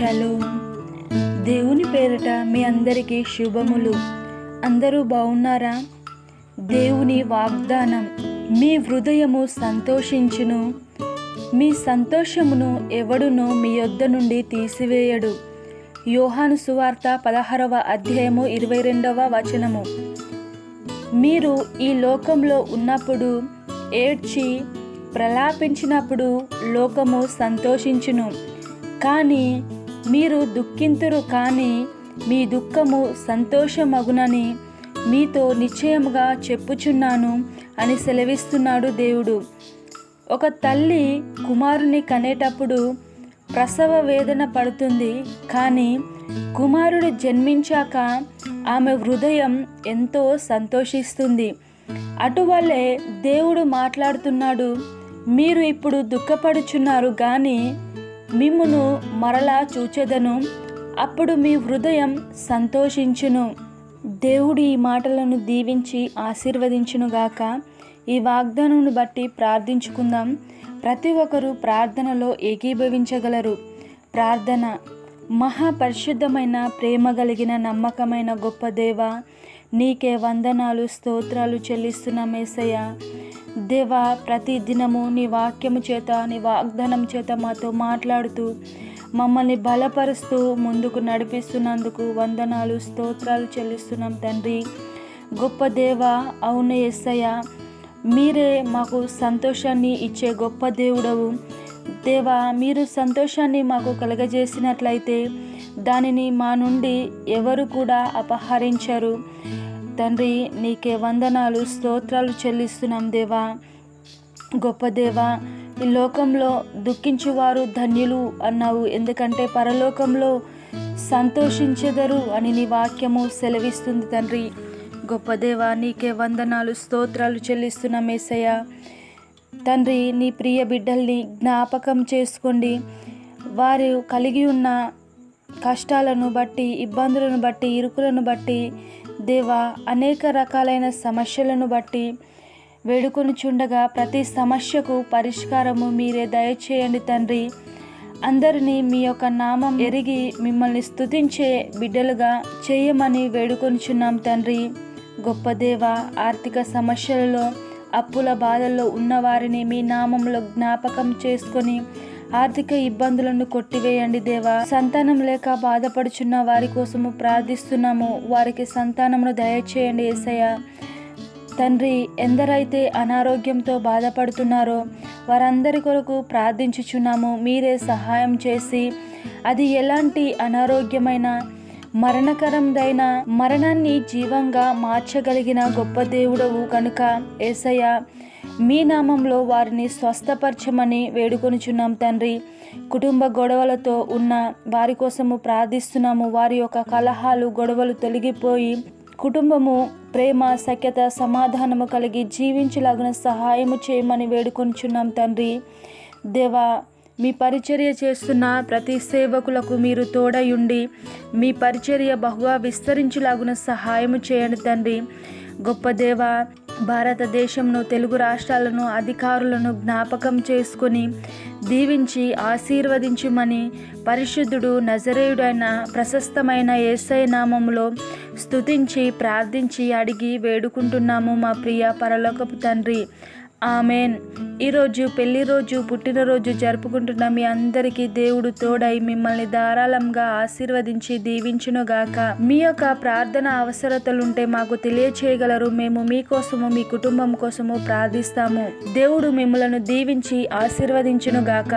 Shalom. దేవుని పేరిట మీ అందరికీ శుభములు. అందరూ బాగున్నారా? దేవుని వాగ్దానం, మీ హృదయము సంతోషించును, మీ సంతోషమును ఎవడునూ మీ యొద్ద నుండి తీసివేయడు. యోహాను సువార్త 16వ అధ్యాయము 22వ వచనము. మీరు ఈ లోకంలో ఉన్నప్పుడు ఏడ్చి ప్రలాపించినప్పుడు లోకము సంతోషించును, కానీ మీరు దుఃఖింతురు, కానీ మీ దుఃఖము సంతోషమగునని మీతో నిశ్చయముగా చెప్పుచున్నాను అని సెలవిస్తున్నాడు దేవుడు. ఒక తల్లి కుమారుని కనేటప్పుడు ప్రసవ వేదన పడుతుంది, కానీ కుమారుడు జన్మించాక ఆమె హృదయం ఎంతో సంతోషిస్తుంది. అటువలే దేవుడు మాట్లాడుతున్నాడు. మీరు ఇప్పుడు దుఃఖపడుచున్నారు, కానీ మిమ్మును మరలా చూచెదను, అప్పుడు మీ హృదయం సంతోషించును. దేవుడు ఈ మాటలను దీవించి ఆశీర్వదించునుగాక. ఈ వాగ్దానమును బట్టి ప్రార్థించుకుందాం. ప్రతి ఒక్కరూ ప్రార్థనలో ఏకీభవించగలరు. ప్రార్థన. మహాపరిశుద్ధమైన, ప్రేమ కలిగిన, నమ్మకమైన గొప్ప దేవా, నీకే వందనాలు, స్తోత్రాలు చెల్లిస్తున్నాం యేసయ్య. దేవా, ప్రతి దినము నీ వాక్యము చేత, నీ వాగ్దానం చేత మాతో మాట్లాడుతూ మమ్మల్ని బలపరుస్తూ ముందుకు నడిపిస్తున్నందుకు వందనాలు, స్తోత్రాలు చెల్లిస్తున్నాం తండ్రి. గొప్ప దేవా, అవును యేసయ్య, మీరే మాకు సంతోషాన్ని ఇచ్చే గొప్ప దేవుడవు. దేవా, మీరు సంతోషాన్ని మాకు కలగజేసినట్లయితే దానిని మా నుండి ఎవరు కూడా అపహరించరు. తండ్రి, నీకే వందనాలు, స్తోత్రాలు చెల్లిస్తున్నాం దేవా. గొప్ప దేవా, ఈ లోకంలో దుఃఖించువారు ధన్యులు అన్నావు, ఎందుకంటే పరలోకంలో సంతోషించెదరు అని నీ వాక్యము సెలవిస్తుంది తండ్రి. గొప్ప దేవా, నీకే వందనాలు, స్తోత్రాలు చెల్లిస్తున్నాం యేసయ్య. తండ్రి, నీ ప్రియ బిడ్డల్ని జ్ఞాపకం చేసుకోండి. వారు కలిగి ఉన్న కష్టాలను బట్టి, ఇబ్బందులను బట్టి, ఇరుకులను బట్టి దేవా, అనేక రకాలైన సమస్యలను బట్టి వేడుకొనుచుండగా ప్రతి సమస్యకు పరిష్కారము మీరే దయచేయండి తండ్రి. అందరినీ మీ యొక్క నామం ఎరిగి మిమ్మల్ని స్తుతించే బిడ్డలుగా చేయమని వేడుకొనుచున్నాం తండ్రి. గొప్ప దేవా, ఆర్థిక సమస్యలలో, అప్పుల బాధల్లో ఉన్నవారిని మీ నామంలో జ్ఞాపకం చేసుకొని ఆర్థిక ఇబ్బందులను కొట్టివేయండి దేవా. సంతానం లేక బాధపడుచున్న వారి కోసము ప్రార్థిస్తున్నాము, వారికి సంతానమును దయచేయండి యేసయ్య. తండ్రి, ఎందరైతే అనారోగ్యంతో బాధపడుతున్నారో వారందరి కొరకు ప్రార్థించుచున్నాము. మీరే సహాయం చేసి, అది ఎలాంటి అనారోగ్యమైన, మరణకరందైన, మరణాన్ని జీవంగా మార్చగలిగిన గొప్ప దేవుడవు కనుక యేసయ్య, మీ నామంలో వారిని స్వస్థపరచమని వేడుకొనుచున్నాం తండ్రి. కుటుంబ గొడవలతో ఉన్న వారి కోసము ప్రార్థిస్తున్నాము. వారి యొక్క కలహాలు, గొడవలు తొలగిపోయి కుటుంబము ప్రేమ, సఖ్యత, సమాధానము కలిగి జీవించలాగిన సహాయము చేయమని వేడుకొనుచున్నాం తండ్రి. దేవా, మీ పరిచర్య చేస్తున్న ప్రతి సేవకులకు మీరు తోడయుండి మీ పరిచర్య బహుగా విస్తరించులాగున సహాయము చేయండి తండ్రి. గొప్ప దేవా, భారతదేశంను, తెలుగు రాష్ట్రాలను, అధికారులను జ్ఞాపకం చేసుకొని దీవించి ఆశీర్వదించుమని పరిశుద్ధుడు, నజరేయుడైన ప్రశస్తమైన యేసయ్య నామములో స్తుతించి ప్రార్థించి అడిగి వేడుకుంటున్నాము మా ప్రియ పరలోకపు తండ్రి. ఆమెన్. ఈరోజు పెళ్లి రోజు, పుట్టినరోజు జరుపుకుంటున్న మీ అందరికీ దేవుడు తోడై మిమ్మల్ని ధారాళంగా ఆశీర్వదించి దీవించునుగాక. మీ యొక్క ప్రార్థన అవసరతలుంటే మాకు తెలియచేయగలరు. మేము మీకోసము, మీ కుటుంబం కోసము ప్రార్థిస్తాము. దేవుడు మిమ్మలను దీవించి ఆశీర్వదించునుగాక.